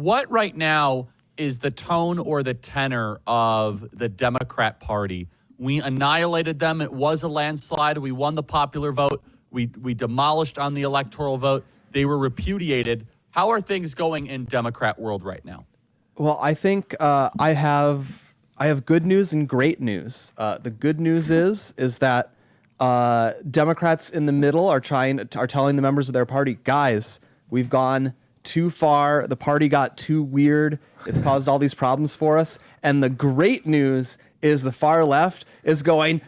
what right now is the tone or the tenor of the Democrat Party? We annihilated them. It was a landslide. We won the popular vote. We demolished on the electoral vote. They were repudiated. How are things going in Democrat world right now? Well, I think I have good news and great news. The good news is that Democrats in the middle are telling the members of their party, guys, we've gone too far. The party got too weird. It's caused all these problems for us. And the great news is the far left is going,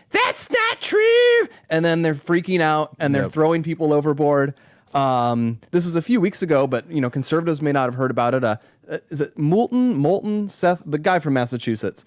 that's not true. And then they're freaking out and they're throwing people overboard. This is a few weeks ago, but conservatives may not have heard about it. Is it Moulton, Seth, the guy from Massachusetts?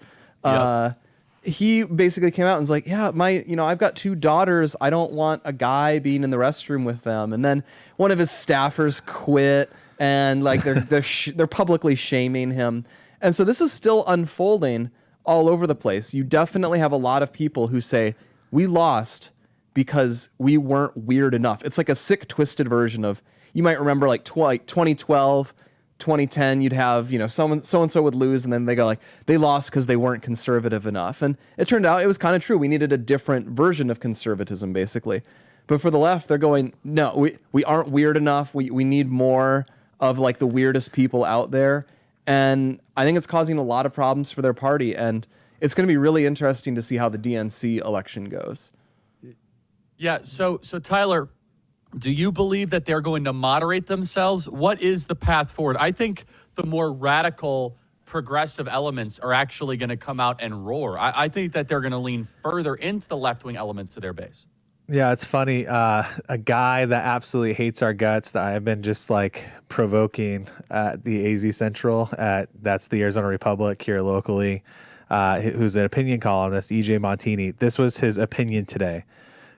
He basically came out and was like, yeah, I've got 2 daughters. I don't want a guy being in the restroom with them. And then one of his staffers quit and like they're publicly shaming him. And so this is still unfolding all over the place. You definitely have a lot of people who say we lost because we weren't weird enough. It's like a sick, twisted version of, you might remember like 2012, 2010, you'd have, so-and-so would lose, and then they go like, they lost because they weren't conservative enough. And it turned out it was kind of true. We needed a different version of conservatism, basically. But for the left, they're going, no, we aren't weird enough. We need more of like the weirdest people out there. And I think it's causing a lot of problems for their party. And it's going to be really interesting to see how the DNC election goes. Yeah. So Tyler, do you believe that they're going to moderate themselves? What is the path forward? I think the more radical progressive elements are actually going to come out and roar. I think that they're going to lean further into the left-wing elements of their base. Yeah, it's funny. A guy that absolutely hates our guts that I've been just like provoking at the AZ Central, that's the Arizona Republic here locally, who's an opinion columnist, EJ Montini. This was his opinion today.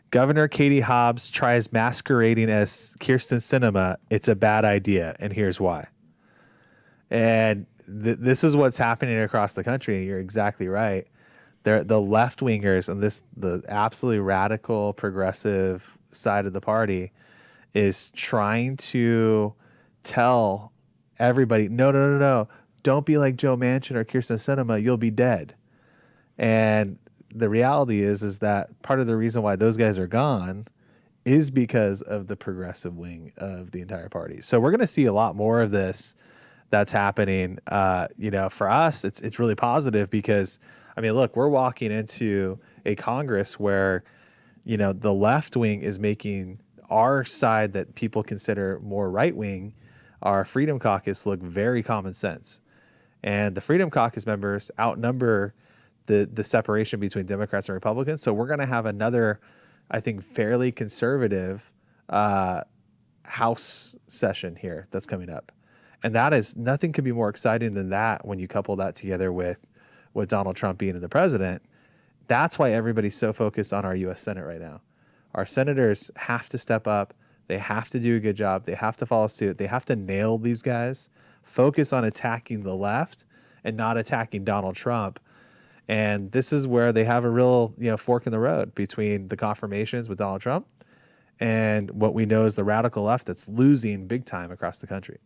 Governor Katie Hobbs tries masquerading as Kyrsten Sinema. It's a bad idea, and here's why. And this is what's happening across the country. You're exactly right. The left-wingers and the absolutely radical progressive side of the party is trying to tell everybody, no, don't be like Joe Manchin or Kyrsten Sinema, you'll be dead. And the reality is that part of the reason why those guys are gone is because of the progressive wing of the entire party. So we're going to see a lot more of this that's happening. For us, it's really positive because, I mean, look, we're walking into a Congress where, the left wing is making our side that people consider more right wing, our Freedom Caucus, look very common sense. And the Freedom Caucus members outnumber the separation between Democrats and Republicans. So we're going to have another, I think, fairly conservative House session here that's coming up. And that is, nothing could be more exciting than that when you couple that together with Donald Trump being the president. That's why everybody's so focused on our U.S. Senate right now. Our senators have to step up. They have to do a good job. They have to follow suit. They have to nail these guys, focus on attacking the left and not attacking Donald Trump. And this is where they have a real, fork in the road between the confirmations with Donald Trump and what we know is the radical left that's losing big time across the country.